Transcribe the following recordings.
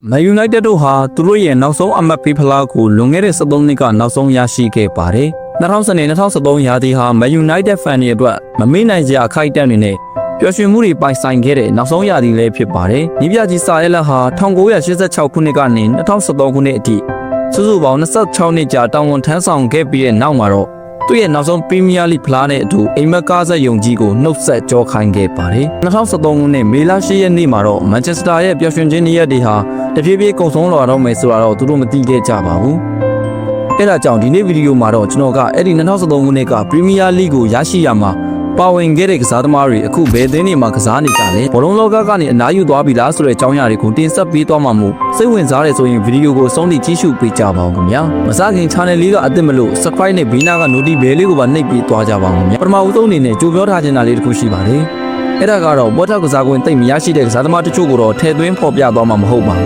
Man United တို့ဟာသူတို့ရဲ့နောက်ဆုံးအမှတ်ပေးဖလားကိုလွန်ခဲ့တဲ့73နှစ်ကနောက်ဆုံးရရှိခဲ့ပါတယ်။2012-2013ရာသီဟာ Man United fan တွေအတွက်မမေ့နိုင်စရာအခိုက်အတန့်တွေနဲ့ပျော်ရွှင်မှုတွေပိုင်ဆိုင်ခဲ့တဲ့နောက်ဆုံးရာသီလည်းဖြစ်ပါတယ်။ညီပြကြီးစာရဲလက်ဟာ1986ခုနှစ်ကနေ2013ခုနှစ်အထိစုစုပေါင်း26နှစ်ကြာတာဝန်ထမ်းဆောင်ခဲ့ပြီးတဲ့နောက်မှာတော့သူ့ရဲ့နောက်ဆုံးပရီးမီးယားလိဖလားနဲ့အတူအိမ်မက်ကားဆက်ယုံကြီးကိုနှုတ်ဆက်ကြောခိုင်းခဲ့ပါတယ်။2013ခုနှစ်မေလ10ရက်နေ့မှာတော့မန်ချက်စတာရဲ့ပျော်ရွှင်ခြင်းနေ့ရက်တွေဟာတဖြည်းဖြည်းကုန်ဆုံးလာတော့မယ်ဆိုတာတော့သူတို့မသိခဲ့ကြပါဘူး။အဲဒါကြောင့်ဒီနေ့ဗီဒီယိုမှာတော့ကျွန်တော်ကအဲ့ဒီ2013ခုနှစ်ကပရီးမီးယားလိကိုရရှိရမှာပါဝင်ခဲ့တဲ့ကစားသမားတွေအခုဘယ်သင်းတွေမှာကစားနေကြလဲဘောလုံးလောကကနေအနားယူသွားပြီလားဆိုတဲ့အကြောင်းအရာတွေကိုတင်ဆက်ပေးသွားမှာမို့စိတ်ဝင်စားတယ်ဆိုရင်ဗီဒီယိုကိုအဆုံးထိကြည့်ရှုပေးကြပါဦးခင်ဗျာမစခင် channel လေးကအသစ်မလို့ subscribe နဲ့ဘေးနားက notification bell လေးကိုပါနှိပ်ပေးသွားကြပါဦးခင်ဗျာပထမဦးဆုံးအနေနဲ့ကြိုပြောထားခြင်းတာလေးတစ်ခုရှိပါတယ်အဲ့ဒါကတော့ဘောထောက်ကစားကွင်းတိတ်မရရှိတဲ့ကစားသမားတချို့ကိုတော့ထည့်သွင်းဖော်ပြသွားမှာမဟုတ်ပါဘူ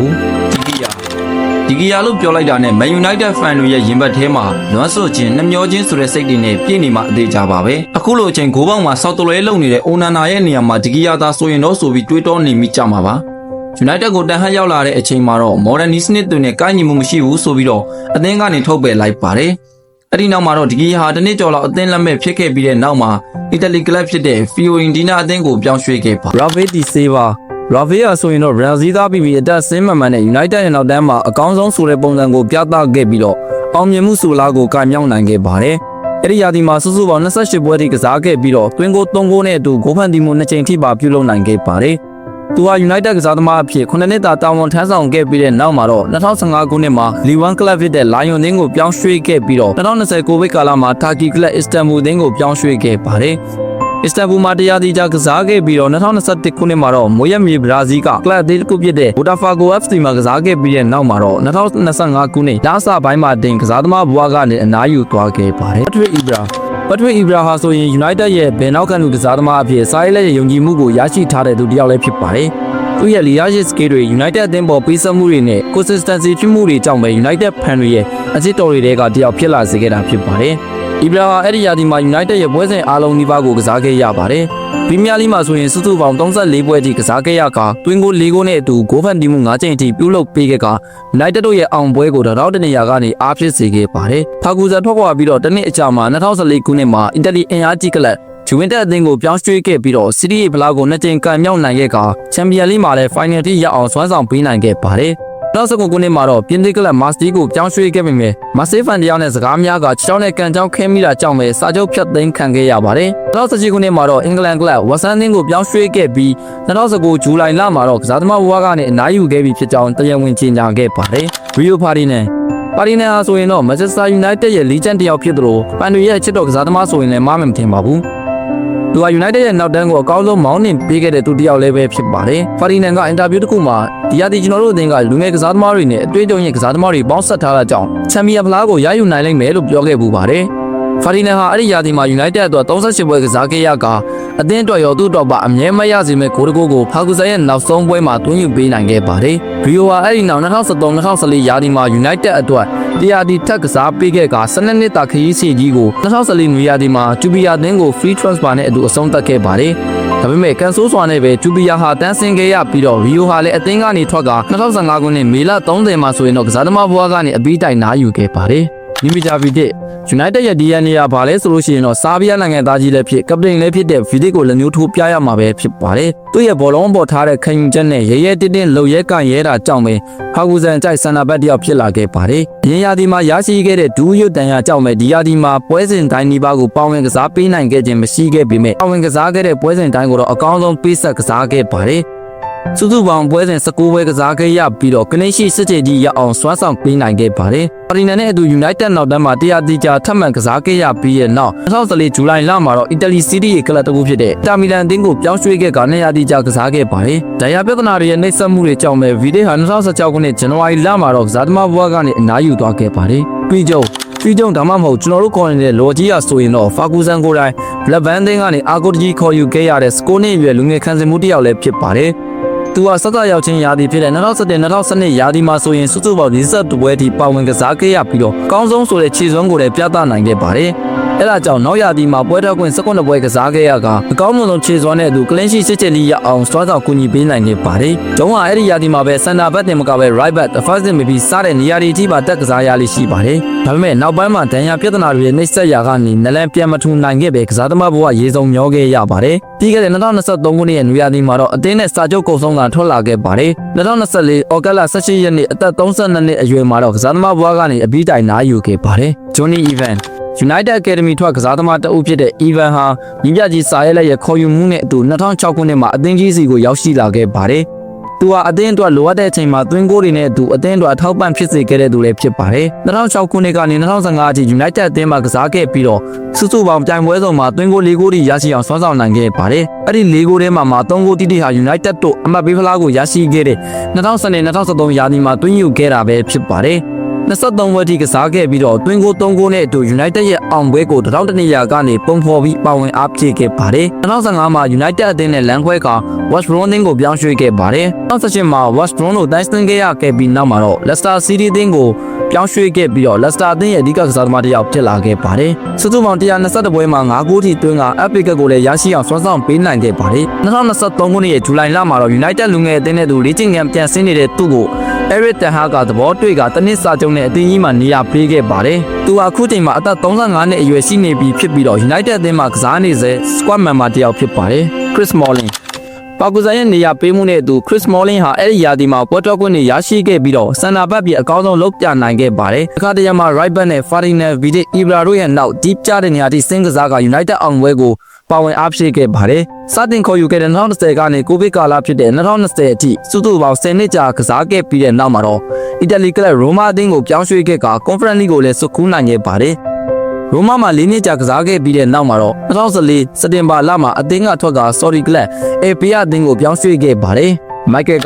းဒီကီယာလို့ပြောလိုက်တာနဲ့ Man United fan တွေရဲ့ရင်ဘတ်ထဲမှာလွမ်းဆွခြင်းနှမျောခြင်းဆိုတဲ့စိတ်တွေနဲ့ပြည့်နေမှအသေးကြပါပဲအခုလိုအချိန်ဂိုးပေါက်မှာဆောက်တလွဲလုံနေတဲ့အိုနာနာရဲ့နေရာမှာဒီကီယာသာဆိုရင်တော့ဆိုပြီးတွေးတောနေမိကြမှာပါ United ကိုတန်ဟန်ရောက်လာတဲ့အချိန်မှာတော့ Modern စနစ်တွေနဲ့ကိုင်းညီမှုမရှိဘူးဆိုပြီးတော့အသင်းကနေထုတ်ပယ်လိုက်ပါတယ်အဲ့ဒီနောက်မှာတော့ဒီကီယာဟာတစ်နှစ်ကျော်လောက်အသင်းလက်မဲ့ဖြစ်ခဲ့ပြီးတဲ့နောက်မှာအီတလီကလပ်ဖြစ်တဲ့ Fiorentina အသင်းကိုပြောင်းရွှေ့ခဲ့ပါ Rafael Di Silva Rafael ဆိုရင်တော့ဘရာဇီးသားပြီးအတက်ဆင်းမှန်နဲ့ United ရဲ့နောက်တန်းမှာအကောင်းဆုံးဆိုတဲ့ပုံစံကိုပြသခဲ့ပြီးတော့အောင်မြင်မှုဆိုလားကိုကမြောက်နိုင်ခဲ့ပါတယ်။အဲ့ဒီရာသီမှာစုစုပေါင်း28ပွဲထိကစားခဲ့ပြီးတော့တွင်းကို3ဂိုးနဲ့အတူဂိုးဖန်တီမှု2ချိန်ထိပါပြုလုပ်နိုင်ခဲ့ပါတယ်။သူဟာ United ကစားသမားအဖြစ်9နှစ်တာတာဝန်ထမ်းဆောင်ခဲ့ပြီးတဲ့နောက်မှာတော့2015ခုနှစ်မှာ Livan Club ဖြစ်တဲ့ Lion အသင်းကိုပြောင်းရွှေ့ခဲ့ပြီးတော့2020ကိုဗစ်ကာလမှာ Turkey Club Istanbul အသင်းကိုပြောင်းရွှေ့ခဲ့ပါတယ်။အစ္စတန်ဘူလ်မှာတရားသီးကြားကစားခဲ့ပြီးတော့2021ခုနှစ်မှာတော့မိုးရမြေဘရာဇီးကကလပ်အသင်းတစ်ခုဖြစ်တဲ့ Botafogo FC မှာကစားခဲ့ပြီးတဲ့နောက်မှာတော့2025ခုနှစ်လအစပိုင်းမှာတင်ကစားသမားဘဝကနေအနားယူသွားခဲ့ပါတယ်Patrick Ibraဟာဆိုရင် United ရဲ့ဘယ်နောက်ခံလူကစားသမားအဖြစ်စာရေးလက်ရဲ့ယုံကြည်မှုကိုရရှိထားတဲ့သူတစ်ယောက်လည်းဖြစ်ပါတယ်သူရဲ့ leadership skill တွေ United အသင်းပေါ်ပေးဆက်မှုတွေနဲ့ consistency ဖြစ်မှုတွေကြောင့်ပဲ United fan တွေရဲ့အချစ်တော်တွေတဲကတစ်ယောက်ဖြစ်လာစေခဲ့တာဖြစ်ပါတယ်အီဘရာဟာအဲ့ဒီရာသီမှာ United ရဲ့ပွဲစဉ်အားလုံးနီးပါးကိုကစားခဲ့ရပါတယ်။ပရီးမီးယားလိမှာဆိုရင်စုစုပေါင်း34ပွဲထိကစားခဲ့ရကာတွင်းကို4ဂိုးနဲ့အတူဂိုးဖန်တီမှု9ချိန်အထိပြုလုပ်ပေးခဲ့ကာ United တို့ရဲ့အောင်ပွဲကိုတော့တနေရာကနေအားဖြစ်စေခဲ့ပါတယ်။ဖာဂူဇန်ထွက်ခွာပြီးတော့တနစ်အကြာမှာ2014ခုနှစ်မှာအီတလီအင်အားကြီးကလပ်ဂျူဝင်တက်အသင်းကိုပြောင်းရွှေ့ခဲ့ပြီးတော့စီးရီးဖလားကို2ချိန်ကန်မြောက်နိုင်ခဲ့ကာချန်ပီယံလိမှာလည်း final ထိရောက်အောင်စွမ်းဆောင်ပေးနိုင်ခဲ့ပါတယ်။နောက်ဆက်ခုနှစ်မှာတော့ပြင်သစ်ကလပ်မာစတီကိုပြောင်းရွှေ့ခဲ့ပေမဲ့မာဆေးဖန်တယောက်နဲ့စကားများကချောင်းနဲ့ကန်ချောင်းခဲမိတာကြောင့်ပဲစာချုပ်ဖြတ်သိမ်းခံခဲ့ရပါတယ်။2018ခုနှစ်မှာတော့အင်္ဂလန်ကလပ်ဝက်ဆန်သင်းကိုပြောင်းရွှေ့ခဲ့ပြီး2019ဇူလိုင်လမှာတော့ကစားသမားဘဝကနေအနားယူခဲ့ပြီးဖြစ်ကြောင်းတရားဝင်ကြေညာခဲ့ပါတယ်။ Rio Ferdinandဟာဆိုရင်တော့ Manchester United ရဲ့ legend တယောက်ဖြစ်သလိုဖန်တွေရဲ့ချစ်တော်ကစားသမားဆိုရင်လည်းမှားမယ်မထင်ပါဘူး။သူက United ရဲ့နောက်တန်းကိုအကောင်းဆုံးမောင်းနှင်ပေးခဲ့တဲ့သူတစ်ယောက်လည်းပဲဖြစ်ပါတယ်။ Ferdinand ကအင်တာဗျူးတစ်ခုမှာဒီရာသီကျွန်တော်တို့အသင်းကလူငယ်ကစားသမားတွေနဲ့အတွေ့အကြုံရဲ့ကစားသမားတွေပေါင်းစပ်ထားတာကြောင့်ချန်ပီယံဖလားကိုရယူနိုင်လိမ့်မယ်လို့ပြောခဲ့ပူပါတယ်။ Ferdinand ဟာအဲ့ဒီရာသီမှာ United အတွက်38ပွဲကစားခဲ့ရကာအသင်းအတွက်ရောသူ့အတွက်ပါအမြဲမရစေမဲ့ဂိုးတစ်ဂိုးကိုဖာဂူဇန်ရဲ့နောက်ဆုံးပွဲမှာသွင်းယူပေးနိုင်ခဲ့ပါတယ်။ Rio ဟာအဲ့ဒီနောက်2013-2014ရာသီမှာ United အတွက်တရားဒီထက်ကစားပေးခဲ့ကာ12နှစ်တာခရီးစီကြီးကို2014နွေရာသီမှာတူဘီယာအသင်းကို free transfer နဲ့အတူအဆုံးသတ်ခဲ့ပါတယ်။ဒါပေမဲ့ကန်ဆိုးစွာနဲ့ပဲတူဘီယာဟာတန်းဆင်းခဲ့ရပြီးတော့ Rio ဟာလည်းအသင်းကနေထွက်က2015ခုနှစ်မေလ30မှာဆိုရင်တော့ကစားသမားဘဝကနေအပြီးတိုင်နားယူခဲ့ပါတယ်။နီမီဂျာဗီဒစ် United ရဲ့ DNA ကဘာလဲဆိုလို့ရှိရင်တော့ဆာဗီးယားနိုင်ငံသားကြီးလည်းဖြစ်ကပတိန်လည်းဖြစ်တဲ့ဗီဒစ်ကိုလက်မျိုးထိုးပြရမှာပဲဖြစ်ပါတယ်။သူ့ရဲ့ဘောလုံးပေါ်ထားတဲ့ခံယူချက်နဲ့ရဲရဲတင်းတင်းလှုပ်ရဲကန်ရဲတာကြောင့်ပဲဖာဂူဇန်ကြိုက်ဆန်နာဘတ်တယောက်ဖြစ်လာခဲ့ပါတယ်။အရင်ရာသီမှာရရှိခဲ့တဲ့ဒူးရွတ်တန်ရာကြောင့်ပဲဒီရာသီမှာပွဲစဉ်တိုင်းနီးပါးကိုပေါဝင်ကစားပေးနိုင်ခဲ့ခြင်းမရှိခဲ့ပေမဲ့ပေါဝင်ကစားခဲ့တဲ့ပွဲစဉ်တိုင်းကိုတော့အကောင်းဆုံးပေးဆက်ကစားခဲ့ပါတယ်။စုစုပေါင်းပွဲစဉ်19ပွဲကစားခဲ့ရပြီးတော့ကနေရှိစစ်ကြေကြီးရအောင်စွမ်းဆောင်ပေးနိုင်ခဲ့ပါတယ်။ပါရီနန်နဲ့အတူ United နောက်တန်းမှာတရားတီကြာထပ်မံကစားခဲ့ရပြီးတဲ့နောက်2014ဇူလိုင်လမှာတော့အီတလီစီးရီးကလပ်တစ်ခုဖြစ်တဲ့တာမီလန်အသင်းကိုပြောင်းရွှေ့ခဲ့ကနေရာတီကြာကစားခဲ့ပါတယ်။ဒဏ်ရာပြဿနာတွေရဲ့နှိပ်စက်မှုတွေကြောင့်ပဲဗီဒီဟာ2016ခုနှစ်ဇန်နဝါရီလမှာတော့ကစားသမားဘဝကနေအနားယူသွားခဲ့ပါတယ်။ပြီးကြုံဒါမှမဟုတ်ကျွန်တော်တို့ခေါ်နေတဲ့လော်ဂျီယာဆိုရင်တော့ဖာဂူဇန်ကိုတိုင်ဘလက်ဘန်သင်းကနေအာဂိုတကြီးခေါ်ယူခဲ့ရတဲ့စကိုနှစ်ရွယ်လူငယ်ခန်းစင်မှုတစ်ယောက်လည်းဖြစ်ပါတယ်။သူကစသက်ရောက်ချင်းရာသီဖြစ်တဲ့2017-2012ရာသီမှာဆိုရင်စုစုပေါင်း42ပွဲထိပါဝင်ကစားခဲ့ရပြီးတော့အကောင်းဆုံးဆိုတဲ့ခြေစွမ်းကိုလည်းပြသနိုင်ခဲ့ပါတယ်။ အဲ့ဒါကြောင့်နောက်ရာသီမှာပွဲထွက်ခွင့်19ပွဲကစားခဲ့ရကအကောင်းဆုံးခြေစွမ်းတဲ့သူကလင်းရှိစစ်ချက်လေးရအောင်စွမ်းဆောင်ကူညီပေးနိုင်နေပါတယ်။ကျောင်းကအဲ့ဒီရာသီမှာပဲစန်တာဘက်တင်မကပဲ right back first team ပြီးစားတဲ့နေရာတွေအထိပါတက်ကစားရလိမ့်ရှိပါတယ်။ဒါပေမဲ့နောက်ပိုင်းမှာဒဏ်ရာပြဿနာတွေနှိမ့်ဆက်ရာကနေနလန်ပြန်မထူနိုင်ခဲ့ပဲကစားသမားဘဝရေစုံမျောခဲ့ရပါတယ်။ပြီးခဲ့တဲ့2023ခုနှစ်ရဲ့နွေရာသီမှာတော့အသင်းနဲ့စာချုပ်ကုန်ဆုံးတာထွက်လာခဲ့ပါတယ်။2024ဩဂတ်လ18ရက်နေ့အသက်32နှစ်အရွယ်မှာတော့ကစားသမားဘဝကနေအပြီးတိုင်နားယူခဲ့ပါတယ်။ Johnny Evans United Academy ထွက်ကစားသမားတအုပ်ဖြစ်တဲ့ Evan ဟာညီပြကြီးစာရဲလက်ရဲ့ခေါ်ယူမှုနဲ့အတူ2006ခုနှစ်မှာအသင်းကြီးစီကိုရောက်ရှိလာခဲ့ပါတယ်။သူဟာအသင်းအတွက်လိုအပ်တဲ့အချိန်မှာသွင်းဂိုးတွေနဲ့အတူအသင်းအတွက်အထောက်ပံ့ဖြစ်စေခဲ့တဲ့သူလည်းဖြစ်ပါတယ်။2006ခုနှစ်ကနေ2015အထိ United အသင်းမှာကစားခဲ့ပြီးတော့စုစုပေါင်းပြိုင်ပွဲစုံမှာသွင်းဂိုး၄ဂိုးထိရရှိအောင်စွမ်းဆောင်နိုင်ခဲ့ပါတယ်။အဲ့ဒီ၄ဂိုးထဲမှာ3ဂိုးတိတိဟာ United တို့အမှတ်ပေးဖလားကိုရရှိခဲ့တဲ့2012-2013ရာသီမှာသွင်းယူခဲ့တာပဲဖြစ်ပါတယ်။23ဝက်ထိကစားခဲ့ပြီးတော့တွင်းကို3ဂိုးနဲ့အတူ United ရဲ့အောင်ပွဲကို1200ကနေပုံဖော်ပြီးပါဝင်အားဖြည့်ခဲ့ပါတယ်2015မှာ United အသင်းနဲ့လမ်းခွဲက West Brom အသင်းကိုပြောင်းရွှေ့ခဲ့ပါတယ်2018မှာ West Brom ကိုတိုင်းစတင်ခဲ့ရခဲ့ပြီးနောက်မှာတော့ Leicester City အသင်းကိုပြောင်းရွှေ့ခဲ့ပြီးတော့ Leicester အသင်းရဲ့အဓိကကစားသမားတစ်ယောက်ဖြစ်လာခဲ့ပါတယ်စုစုပေါင်း121ပွဲမှာ9ဂိုးထိသွင်းက FA Cup ကိုလည်းရရှိအောင်စွမ်းဆောင်ပေးနိုင်ခဲ့ပါတယ်2023ခုနှစ်ရဲ့ဇူလိုင်လမှာတော့ United လူငယ်အသင်းနဲ့သူလေ့ကျင့်ခန်းပြန်ဆင်းနေတဲ့သူ့ကိုEric Ten Hag ကသဘောတွေ့ကတနစ်စာချုပ်နဲ့အသင်းကြီးမှာနေရာပေးခဲ့ပါတယ်။သူဟာအခုချိန်မှာအသက်35နှစ်အရွယ်ရှိနေပြီဖြစ်ပြီးတော့ United အသင်းမှာကစားနေစေ squad member တစ်ယောက်ဖြစ်ပါတယ်။ Chris Smalling ပါကူဇန်ရဲ့နေရာပေးမှုနဲ့အတူ Chris Smalling ဟာအဲ့ဒီရာသီမှာပွဲတော်ခွင့်တွေရရှိခဲ့ပြီးတော့စန်နာဘက်ပြီးအကောင်းဆုံးလုပ်ပြနိုင်ခဲ့ပါတယ်။အခါတရမှာ right back နဲ့ Ferdinand Vidic Ibra တို့ရဲ့နောက် deep ကျတဲ့နေရာထိဆင်းကစားက United အောင်ပွဲကိုပါဝင်အားဖြည့်ခဲ့ပါတယ်။စတင်ခေါ်ယူခဲ့တဲ့2010ကနေကိုဗစ်ကာလဖြစ်တဲ့2020အထိစုစုပေါင်း10နှစ်ကြာကစားခဲ့ပြီးတဲ့နောက်မှာတော့အီတလီကလပ်ရိုမာအသင်းကိုပြောင်းရွှေ့ခဲ့က Conference League ကိုလည်းစုကူးနိုင်ခဲ့ပါတယ်။ရိုမာမှာ4နှစ်ကြာကစားခဲ့ပြီးတဲ့နောက်မှာတော့2014စက်တင်ဘာလမှာအသင်းကထွက်က Saudi ကလပ် APA အသင်းကိုပြောင်းရွှေ့ခဲ့ပါတယ်။ Michael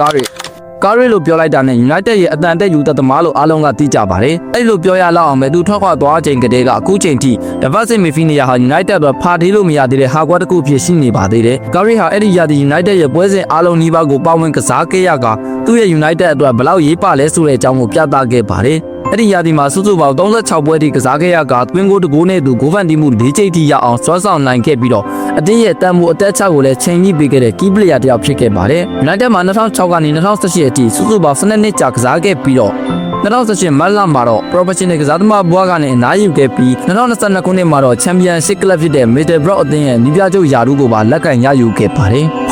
Carrick လို့ပြောလိုက်တာနဲ့ United ရဲ့အတန်တက်ယူသက်သမားလို့အားလုံးကသိကြပါတယ်။အဲ့လိုပြောရလောက်အောင်ပဲသူထွက်ခွာသွားချိန်ကတည်းကအခုချိန်ထိ Defensive midfielder ဟာ United အတွက်ဖာထေးလို့မရသေးတဲ့ဟာကွက်တစ်ခုဖြစ်ရှိနေပါသေးတယ်။ Carrick ဟာအဲ့ဒီရာသီ United ရဲ့ပွဲစဉ်အားလုံးနီးပါးကိုပါဝင်ကစားခဲ့ရကသူ့ရဲ့ United အတွက်ဘယ်လောက်ရေးပါလဲဆိုတဲ့အကြောင်းကိုပြသခဲ့ပါတယ်။အဲ့ဒီရာသီမှာစုစုပေါင်း36ပွဲထိကစားခဲ့ရကသွင်းဂိုးတစ်ဂိုးနဲ့သူဂိုးဖန်တီးမှု၄ချိန်ထိရအောင်စွမ်းဆောင်နိုင်ခဲ့ပြီးတော့အသင်းရဲ့တန်ဖိုးအသက်6ကိုလည်းချိန်ကြီးပေးခဲ့တဲ့ key player တစ်ယောက်ဖြစ်ခဲ့ပါတယ်။ United မှာ2006ကနေ2018အထိစုစုပေါင်း12နှစ်ကြာကစားခဲ့ပြီးတော့2018မတ်လမှာတော့ professional ကစားသမားဘွားကနေအနားယူခဲ့ပြီး2022ခုနှစ်မှာတော့ Championship Club ဖြစ်တဲ့ Middlesbrough အသင်းရဲ့နီးပြချုပ်ယာရုကိုပါလက်ကင်ရယူခဲ့ပါတယ်။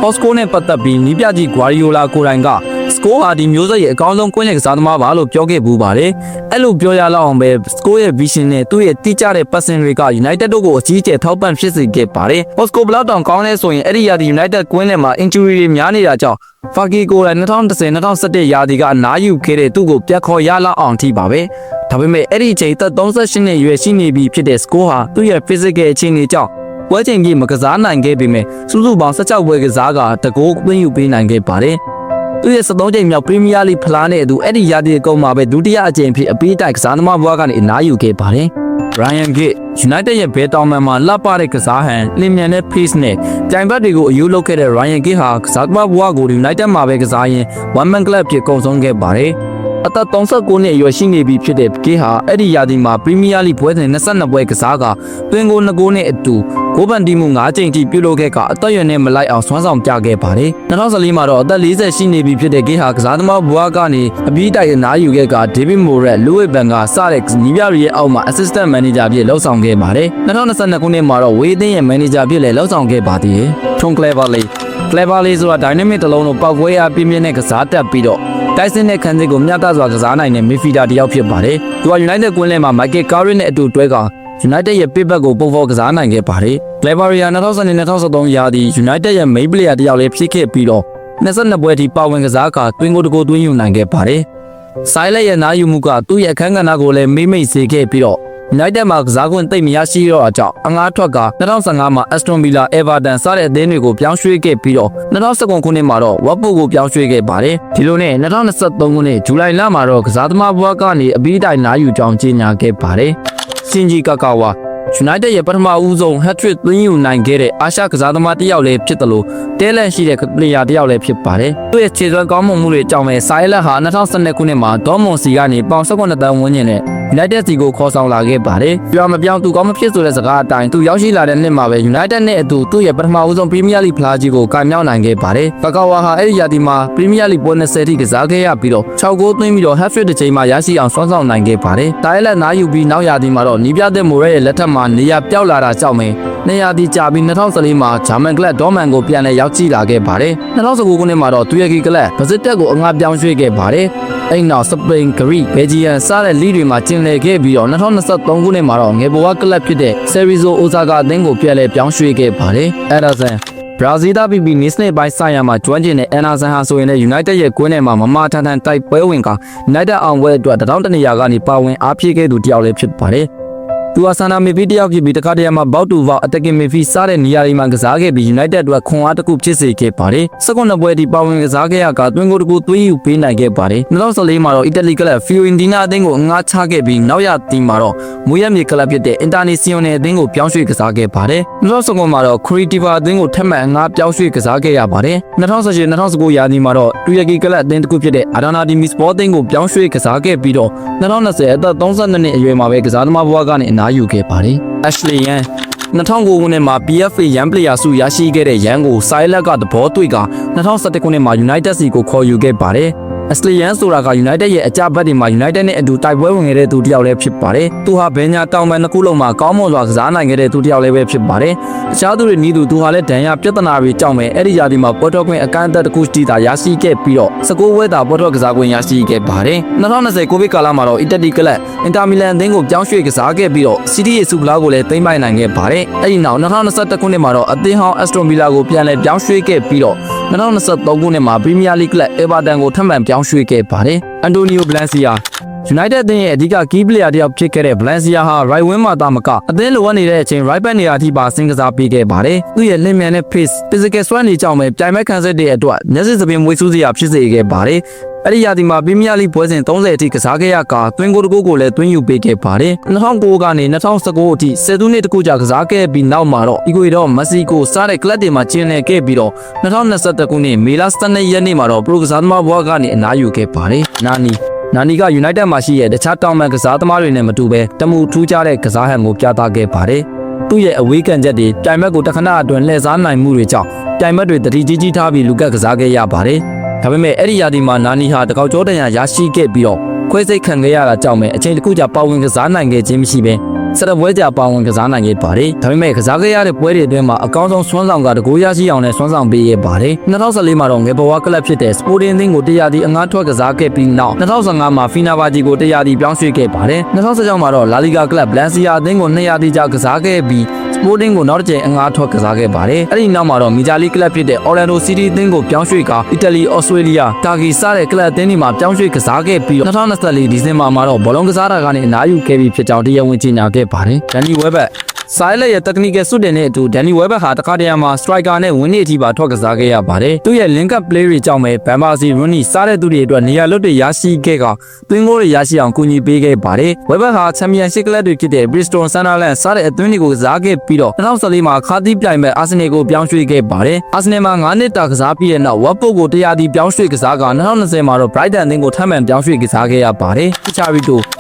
Hosco နဲ့ပတ်သက်ပြီးနီးပြကြီး Guardiola ကိုယ်တိုင်ကScore ဟာဒီမျိုးဆက်ရဲ့အကောင်းဆုံးကွင်းလည်ကစားသမားပါလို့ပြောခဲ့ပူပါတယ်။အဲ့လိုပြောရလောက်အောင်ပဲ Score ရဲ့ vision နဲ့သူ့ရဲ့တိကျတဲ့ passing တွေက United တို့ကိုအကြီးအကျယ်ထောက်ပံ့ဖြစ်စေခဲ့ပါတယ်။ Hosco ဘလောက်တောင်ကောင်းလဲဆိုရင်အဲ့ဒီရာသီ United ကွင်းလည်မှာ injury တွေများနေတာကြောင့်Faki ကိုယ်တိုင်2010-2011ရာသီကအနားယူခဲ့တဲ့သူ့ကိုပြတ်ခေါ်ရလောက်အောင်ထိပါပဲ။ဒါပေမဲ့အဲ့ဒီအချိန်သက်38နှစ်အရွယ်ရှိနေပြီဖြစ်တဲ့ Score ဟာသူ့ရဲ့ physical အခြေအနေကြောင့်ပွဲချိန်ကြီးမကစားနိုင်ခဲ့ပေမဲ့စုစုပေါင်း16ပွဲကစားကတကိုးသွင်းယူပေးနိုင်ခဲ့ပါတယ်။သူရဲ့73ချိန်မြောက် Premier League ဖလားနဲ့အတူအဲ့ဒီရာသီအကုန်မှာပဲဒုတိယအကြိမ်ဖြစ်အပြီးတိုက်ကစားသမားဘွားကနေအနားယူခဲ့ပါတယ်။ Ryan Giggs United ရဲ့ဘဲတောင်မန်မှာလှပတဲ့ကစားဟန်လင်းမြန်တဲ့ pace နဲ့ကြိုင်ဘက်တွေကိုအယူလုပ်ခဲ့တဲ့ Ryan Giggs ဟာကစားသမားဘွားကို United မှာပဲကစားရင်း One Man Club ဖြစ်ကုန်ဆုံးခဲ့ပါတယ်။အသက်39နှစ်အရွယ်ရှိနေပြီဖြစ်တဲ့ Giggs ဟာအဲ့ဒီရာသီမှာ Premier League ပွဲစဉ်22ပွဲကစားကသွင်းဂိုး2ဂိုးနဲ့အတူဂိုးပန်တီးမှု9ချိန်ထိပြုလုပ်ခဲ့ကအသက်အရွယ်နဲ့မလိုက်အောင်စွမ်းဆောင်ပြခဲ့ပါတယ်။2014မှာတော့အသက်40ရှိနေပြီဖြစ်တဲ့ Giggs ဟာကစားသမားဘွားကနေအပြီးတိုင်အနားယူခဲ့က David Moyes, Louis van Gaal စတဲ့ညီပြတွေရဲ့အောက်မှာ Assistant Manager ဖြစ်လှုပ်ဆောင်ခဲ့ပါတယ်။2022ခုနှစ်မှာတော့ဝေးအသင်းရဲ့ Manager ဖြစ်လည်းလှုပ်ဆောင်ခဲ့ပါသေးတယ်။ Tom Cleverley ဆိုတာ Dynamic တစ်လုံးလုံးပောက်ပွဲအားပြင်းပြင်းနဲ့ကစားတတ်ပြီးတော့တိုက်စစ်တဲ့ခန်းစစ်ကိုမျှတစွာကစားနိုင်တဲ့ midfielder တစ်ယောက်ဖြစ်ပါတယ်။သူက United ကွင်းထဲမှာ Michael Carrick နဲ့အတူတွဲက United ရဲ့ pivot ကိုပုံဖော်ကစားနိုင်ခဲ့ပါတယ်။ Cleverley 2012-2013ရာသီ United ရဲ့ main player တစ်ယောက်လည်းဖြစ်ခဲ့ပြီးတော့22ပွဲထိပါဝင်ကစားကသွင်းဂိုးတစ်ဂိုးသွင်းယူနိုင်ခဲ့ပါတယ်။ Silent ရဲ့နားယူမှုကသူ့ရဲ့အခန်းကဏ္ဍကိုလည်းမိတ်စေခဲ့ပြီးတော့United မှာကစားခွင့်သိပ်မရရှိတော့အကြောင်းအငှားထွက်က2015မှာ Aston Villa, Everton စတဲ့အသင်းတွေကိုပြောင်းရွှေ့ခဲ့ပြီးတော့2019ခုနှစ်မှာတော့ Watford ကိုပြောင်းရွှေ့ခဲ့ပါတယ်။ဒီလိုနဲ့2023ခုနှစ်ဇူလိုင်လမှာတော့ကစားသမားဘွားကနေအပြီးတိုင်နားယူကြောင်းကြေညာခဲ့ပါတယ်။ Shinji Kagawa United ရဲ့ပထမဦးဆုံး hat-trick သွင်းယူနိုင်ခဲ့တဲ့အာရှကစားသမားတစ်ယောက်လည်းဖြစ်တယ်လို့တဲလန့်ရှိတဲ့ player တစ်ယောက်လည်းဖြစ်ပါတယ်။သူ့ရဲ့ခြေစွမ်းကောင်းမှုတွေအကြောင်းပဲ Silent ဟာ2012ခုနှစ်မှာ Dortmund စီကနေပေါင်18တန်းဝန်းကျင်နဲ့ United စီကိုခေါ်ဆောင်လာခဲ့ပါတယ်။ပြောင်းမပြောင်းသူကောင်းမဖြစ်ဆိုတဲ့စကားအတိုင်းသူရောက်ရှိလာတဲ့နှစ်မှာပဲ United နဲ့အတူသူ့ရဲ့ပထမဦးဆုံး Premier League ဖလားကြီးကိုကင်မြောက်နိုင်ခဲ့ပါတယ်။ကာကာဝါဟာအဲ့ဒီရာသီမှာ Premier League ပွဲ20ထိကစားခဲ့ရပြီးတော့6ဂိုးသွင်းပြီးတော့ hat-trick တစ်ချိန်မှရရှိအောင်ဆွမ်းဆောင်နိုင်ခဲ့ပါတယ်။ဒါရဲ့လက်နားယူပြီးနောက်ရာသီမှာတော့နီးပြတဲ့မိုရဲရဲ့လက်ထက်မှာနေရာပြောက်လာတာကြောင့်ပဲနေရာဒီကြာပြီး2014မှာဂျာမန်ကလပ်ဒေါမန်ကိုပြန်လည်ရောက်ရှိလာခဲ့ပါတယ်။2019ခုနှစ်မှာတော့သူရဲ့ကီကလပ်ဘဇစ်တက်ကိုအငှားပြောင်းရွှေ့ခဲ့ပါတယ်။အဲ့နောက်စပိန်ဂရိဘယ်ဂျီယန်စတဲ့လီတွေမှာကျင်လည်ခဲ့ပြီးတော့2023ခုနှစ်မှာတော့ငယ်ဘဝကလပ်ဖြစ်တဲ့ဆယ်ရီဇိုအိုဇာကာအသင်းကိုပြန်လည်ပြောင်းရွှေ့ခဲ့ပါတယ်။အဲဒါဆန်ဘရာဇီးသားပြီးနေစနေပိုင်းဆိုင်ရာမှာကျွမ်းကျင်တဲ့အန်နာဆန်ဟာဆိုရင်လည်း United ရဲ့ကွင်းထဲမှာမမထန်ထန်တိုက်ပွဲဝင်က United အောင်ပွဲအတွက်တောင်းတနေရာကနေပါဝင်အားဖြည့်ခဲ့သူတယောက်လည်းဖြစ်ပါတယ်။သူဟာဆန်နာမီဖီတယောက်ဖြစ်ပြီးတခါတရံမှာဘောက်တူဘောက်အတက်ကင်မီဖီစားတဲ့နေရာတွေမှာကစားခဲ့ပြီး United အတွက်ခွန်အားတစ်ခုဖြစ်စေခဲ့ပါတယ်။စက္ကွန်ပွဲဒီပါဝင်ကစားခဲ့ရကတွင်းကိုတစ်ခုသွေးယူပေးနိုင်ခဲ့ပါတယ်။2014မှာတော့အီတလီကလပ် Fiorentina အသင်းကိုငှားချခဲ့ပြီးနောက်ရတီမှာတော့မူရမြေကလပ်ဖြစ်တဲ့ Internazionale အသင်းကိုပြောင်းရွှေ့ကစားခဲ့ပါတယ်။2019မှာတော့ Curitiba အသင်းကိုထပ်မံငှားပြောင်းရွှေ့ကစားခဲ့ရပါတယ်။2018-2019 ရာသီမှာတော့တူရကီကလပ်အသင်းတစ်ခုဖြစ်တဲ့ Adana Demirspor အသင်းကိုပြောင်းရွှေ့ကစားခဲ့ပြီးတော့2020အသက်32နှစ်အရွယ်မှာပဲကစားသမားဘဝကနေအနားယူခဲ့ပါတယ်။ Ashley Young 2009ခုနှစ်မှာ PFA Young Player ဆုရရှိခဲ့တဲ့ရန်ကိုဆိုင်းလက်ကသဘောတွေ့က2011ခုနှစ်မှာ United စီကိုခေါ်ယူခဲ့ပါတယ်။ Ashley Young ဆိုတာက United ရဲ့အကြဘက်တွေမှာ United နဲ့အတူတိုက်ပွဲဝင်ခဲ့တဲ့သူတစ်ယောက်လည်းဖြစ်ပါတယ်။သူဟာဘယ်ညာတောင်ပန်တစ်ခုလုံးမှာကောင်းမွန်စွာကစားနိုင်ခဲ့တဲ့သူတစ်ယောက်လည်းပဲဖြစ်ပါတယ်။အခြားသူတွေနီးသူဟာလည်းဒဏ်ရာပြဿနာတွေကြောင့်ပဲအဲ့ဒီရာသီမှာပေါ်တော်ခွင့်အကန့်အသတ်တစ်ခုတည်တာရရှိခဲ့ပြီးတော့19ဝဲတာပေါ်တော်ကစားခွင့်ရရှိခဲ့ပါတယ်။2020ကိုဗစ်ကာလမှာတော့အီတလီကလပ်အင်တာမီလန်အသင်းကိုပြောင်းရွှေ့ကစားခဲ့ပြီးတော့ City ရဲ့ဆုဖလားကိုလည်းသိမ်းပိုက်နိုင်ခဲ့ပါတယ်။အဲ့ဒီနောက်2021ခုနှစ်မှာတော့အသင်းဟောင်း Aston Villa ကိုပြန်လည်ပြောင်းရွှေ့ခဲ့ပြီးတော့2023ခုနှစ်မှာ Premier League ကလပ် Everton ကိုထပ်မံပြောင်းရွှေ့ခဲ့ပါတယ်။ Antonio Valencia United အသင်းရဲ့အဓိက key player တယောက်ဖြစ်ခဲ့တဲ့ Valencia ဟာ right wing မှာတာမကအသင်းလိုအပ်နေတဲ့အချိန် right back နေရာထိပါဆင်းကစားပေးခဲ့ပါတယ်။သူ့ရဲ့လင်မြန်တဲ့ pace physical စွမ်းရည်ကြောင့်ပဲပြိုင်ဘက်ခံစစ်တဲ့အတွက်မျက်စိစပင်မွေးစူးစရာဖြစ်စေခဲ့ပါတယ်။အဲ့ဒီရာသီမှာ Premier League ပွဲစဉ်30အထိကစားခဲ့ရကာသွင်းဂိုးတစ်ခုကိုလည်းသွင်းယူပေးခဲ့ပါတယ်။2009ကနေ2019အထိ10နှစ်တခုကြာကစားခဲ့ပြီးနောက်မှာတော့ Ecuador မက္ဆီကိုစားတဲ့ကလပ်တွေမှာကျင်းလည်ခဲ့ပြီးတော့2021ခုနှစ်မေလ12ရက်နေ့မှာတော့ပရိုကစားသမားဘဝကနေအနားယူခဲ့ပါတယ်။နာနီက United မှာရှိတဲ့တခြားတောင်ပန်ကစားသမားတွေနဲ့မတူဘဲတမှုထူးခြားတဲ့ကစားဟန်ကိုပြသခဲ့ပါတယ်။သူ့ရဲ့အဝေးကန်ချက်တွေပြိုင်ဘက်ကိုတခဏအတွင်းလှည့်စားနိုင်မှုတွေကြောင့်ပြိုင်ဘက်တွေတတိကြီးကြီးထားပြီးလူကက်ကစားခဲ့ရပါတယ်။ဒါပေမဲ့အဲ့ဒီရာသီမှာနာနီဟာတကောက်ကျောတန်ရာရရှိခဲ့ပြီးတော့ခွဲစိတ်ခံခဲ့ရတာကြောင့်ပဲအချိန်တစ်ခုကြာပါဝင်ကစားနိုင်ခဲ့ခြင်းမရှိဘဲဆက်တဲ့ပွဲကြပါဝင်ကစားနိုင်ခဲ့ပါတယ်။ဒါပေမဲ့ကစားခဲ့ရတဲ့ပွဲတွေအတွင်းမှာအကောင်းဆုံးစွမ်းဆောင်ကတကိုးရရှိအောင်နဲ့စွမ်းဆောင်ပေးခဲ့ပါတယ်။2014မှာတော့ငယ်ဘဝကလပ်ဖြစ်တဲ့ Sporting အသင်းကိုတရားဒီအငှားထွက်ကစားခဲ့ပြီးနောက်2015မှာ Fenerbahce ကိုတရားဒီပြောင်းရွှေ့ခဲ့ပါတယ်။2016မှာတော့ La Liga ကလပ် Valencia အသင်းကို200ဒီကြာကစားခဲ့ပြီး Sporting ကိုနောက်တစ်ကြိမ်အငှားထွက်ကစားခဲ့ပါတယ်။အဲ့ဒီနောက်မှာတော့ Major League ကလပ်ဖြစ်တဲ့ Orlando City အသင်းကိုပြောင်းရွှေ့ကာ Italy, Australia, Turkey စတဲ့ကလပ်အသင်းတွေမှာပြောင်းရွှေ့ကစားခဲ့ပြီး2024ဒီဇင်ဘာမှာတော့ဘောလုံးကစားတာကနေအနားယူခဲ့ပြီးဖြစ်ကြောင်းတရားဝင်ကြေညာခဲ့ပါတယ်။ Danny Welbeck ဆိုင်လက်ရဲ့ technical စွတ်တင်တဲ့အတူ Danny Welbeck ဟာတခါတရံမှာ striker နဲ့ဝင်းနေအထိပါထွက်ကစားခဲ့ရပါတယ်။သူ့ရဲ့ link up play တွေကြောင့်ပဲ Van Persie, Rooney စားတဲ့သူတွေအတွက်နေရာလွတ်တွေရရှိခဲ့ကသွင်းဂိုးတွေရရှိအောင်ကူညီပေးခဲ့ပါတယ်။ Welbeck ဟာ Championship ကလပ်တွေဖြစ်တဲ့ Bristol, Sunderland စားတဲ့အသင်းတွေကိုကစားခဲ့ပြီးတော့2014မှာခါသီးပြိုင်မဲ့ Arsenal ကိုပြောင်းရွှေ့ခဲ့ပါတယ်။ Arsenal မှာ9နှစ်တာကစားပြီးတဲ့နောက် Watford ကိုတရားဒီပြောင်းရွှေ့ကစားက2020မှာတော့ Brighton အသင်းကိုထပ်မံပြောင်းရွှေ့ကစားခဲ့ရပါတယ်။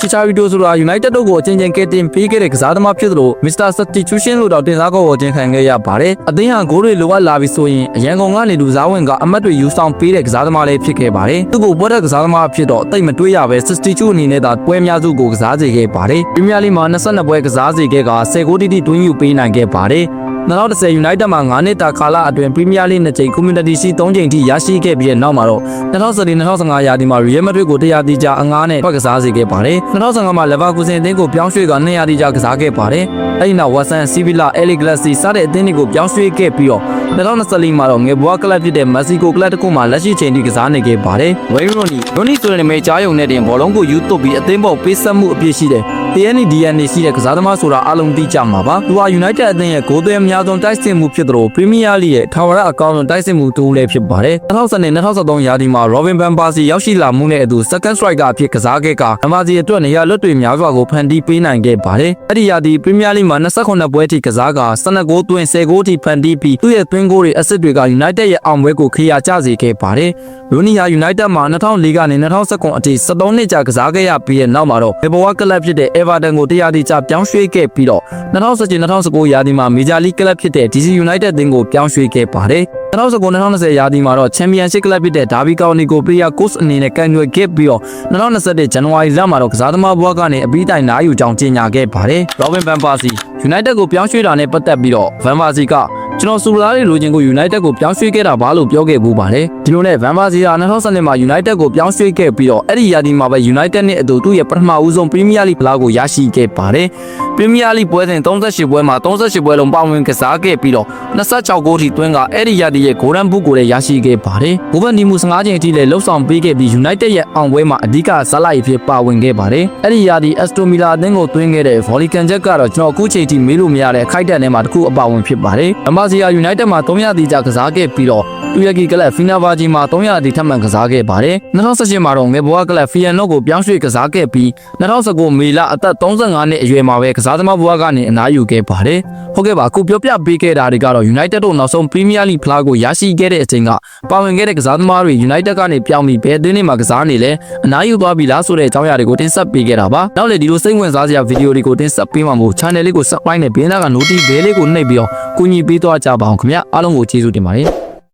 Chicharito ဆိုတာ United တို့ကိုအချင်းချင်းကဲတင်ပေးခဲ့တဲ့ကစားသမားဖြစ်သလို Mr. Substitution လို့တင်စားခေါ်ခြင်းခံခဲ့ရပါတယ်။အသင်းဟာဂိုးတွေလိုအပ်လာပြီဆိုရင်အရန်ကုန်ကနေလူစားဝင်ကအမတ်တွေယူဆောင်ပေးတဲ့ကစားသမားလေးဖြစ်ခဲ့ပါတယ်။သူ့ကိုပွဲတဲ့ကစားသမားဖြစ်တော့တိတ်မတွေးရပဲ substitute အနေနဲ့သာပွဲများစုကိုကစားစေခဲ့ပါတယ်။ Premier League မှာ22ပွဲကစားစေခဲ့က10ဂိုးတိတိတွင်းယူပေးနိုင်ခဲ့ပါတယ်။2010 United မှာ9နှစ်တာကာလအတွင်း Premier League 2ကြိမ် Community Shield 3ကြိမ်ထိရရှိခဲ့ပြီးတဲ့နောက်မှာတော့2014-2015 ရာသီမှာ Real Madrid ကိုတရားတီကြာအငှားနဲ့ထွက်ကစားစေခဲ့ပါတယ်။2015မှာ Leverkusen အသင်းကိုပြောင်းရွှေ့က200တီကြာကစားခဲ့ပါတယ်။အဲဒီနောက် Watson, Sevilla, LA Galaxy စတဲ့အသင်းတွေကိုပြောင်းရွှေ့ခဲ့ပြီးတော့2024မှာတော့ငယ်ဘွားကလပ်ဖြစ်တဲ့ Mexico ကလပ်တစ်ခုမှာလက်ရှိချိန်ထိကစားနေခဲ့ပါတယ်။ Wayne Rooney ဆိုတဲ့နာမည်ကြားရုံနဲ့တင်ဘောလုံးကိုယူသွတ်ပြီးအသင်းပေါ်ပေးဆက်မှုအပြည့်ရှိတဲ့ TNA DNA ရှိတဲ့ကစားသမားဆိုတာအလုံးသိကြမှာပါသူဟာ United အသင်းရဲ့ဂိုးသွင်းအများဆုံးတိုက်စစ်မှုဖြစ်သလို Premier League ရဲ့ထာဝရအကောင်းဆုံးတိုက်စစ်မှုတူလည်းဖြစ်ပါတယ်2020-2023 ရာသီမှာ Robin van Persie ရောက်ရှိလာမှုနဲ့အတူ second striker အဖြစ်ကစားခဲ့က van Persie အတွက်နေရာလွတ်တွေများစွာကိုဖန်တီးပေးနိုင်ခဲ့ပါတယ်အဲ့ဒီရာသီ Premier League မှာ28ပွဲထိကစားက12ဂိုးသွင်း10ဂိုးထိဖန်တီးပြီးသူ့ရဲ့သွင်းဂိုးတွေအဆစ်တွေက United ရဲ့အောင်ပွဲကိုခရီးကျစေခဲ့ပါတယ်ရိုနီဟာ United မှာ2004ကနေ2019အထိ73နှစ်ကြာကစားခဲ့ရပြီးတဲ့နောက်မှာတော့ဘေဘဝကလပ်ဖြစ်တဲ့ Everton ကိုတရားတိကျပြောင်းရွှေ့ခဲ့ပြီးတော့2017-2019 ရာသီမှာ Major League ကလပ်ဖြစ်တဲ့ DC United အသင်းကိုပြောင်းရွှေ့ခဲ့ပါတယ်2019-2020 ရာသီမှာတော့ Championship ကလပ်ဖြစ်တဲ့ Derby County ကို Player Coach အနေနဲ့ကန်ရွယ်ခဲ့ပြီးတော့2021 ဇန်နဝါရီလမှာတော့ကစားသမားဘဝကနေအပြီးတိုင်နားယူကြောင်းကြေညာခဲ့ပါတယ် Robin van Persie United ကိုပြောင်းရွှေ့တာနဲ့ပတ်သက်ပြီးတော့ van Persie ကကျွန်တော်စူလာတွေလိုချင်ကို United ကိုပြောင်းရွှေ့ခဲ့တာဘာလို့ပြောခဲ့ဘူးပါတယ်ဒီလိုနဲ့ van Persie က2012မှာ United ကိုပြောင်းရွှေ့ခဲ့ပြီးတော့အဲ့ဒီရာသီမှာပဲ United နဲ့အတူသူ့ရဲ့ပထမဦးဆုံး Premier League ဖလားကိုရရှိခဲ့ပါတယ် Premier League ပွဲစဉ်38ပွဲမှာ38ပွဲလုံးပါဝင်ကစားခဲ့ပြီးတော့26ဂိုးထိသွင်းကအဲ့ဒီရာသီရဲ့ Golden Boot ကိုလည်းရရှိခဲ့ပါတယ်။ဘိုဗန်ဒီမူ15ချိန်အထိလည်းလှုပ်ဆောင်ပေးခဲ့ပြီး United ရဲ့အောင်ပွဲမှာအဓိကဇာတ်လိုက်ဖြစ်ပါဝင်ခဲ့ပါတယ်။အဲ့ဒီရာသီ Aston Villa အသင်းကိုသွင်းခဲ့တဲ့ volley ကန်ချက်ကတော့ကျွန်တော်အခုချိန်ထိမေးလို့မရတဲ့အခိုက်အတန့်ထဲမှာတစ်ခုအပါဝင်ဖြစ်ပါတယ်။ Amazia United မှာ3ရာသီကြာကစားခဲ့ပြီးတော့တူရကီကလပ် Fenerbahce မှာ3ရာသီထပ်မံကစားခဲ့ပါတယ်။2018မှာတော့ငယ်ဘဝကလပ် Feyenoord ကိုပြောင်းရွှေ့ကစားခဲ့ပြီး2019မေလအသက်35နှစ်အရွယ်မှာပဲကစားသမားဘဝကနေအနားယူခဲ့ပါတယ်။ဟုတ်ကဲ့ပါအခုပြောပြပေးခဲ့တာတွေကတော့ United တို့နောက်ဆုံး Premier League ဖလားကိုရရှိခဲ့တဲ့အချိန်ကပါဝင်ခဲ့တဲ့ကစားသမားတွေ United ကနေပြောင်းပြီးဘယ်အသင်းတွေမှာကစားနေလဲအနားယူသွားပြီလားဆိုတဲ့အကြောင်းအရာတွေကိုတင်ဆက်ပေးခဲ့တာပါနောက်လည်းဒီလိုစိတ်ဝင်စားစရာဗီဒီယိုတွေကိုတင်ဆက်ပေးမှာမို့ channel လေးကို subscribe နဲ့ဘေးနားက notification လေးကိုနှိပ်ပြီးတော့ကူညီပေးသွားကြပါအောင်ခင်ဗျအားလုံးကိုကျေးဇူးတင်ပါတယ်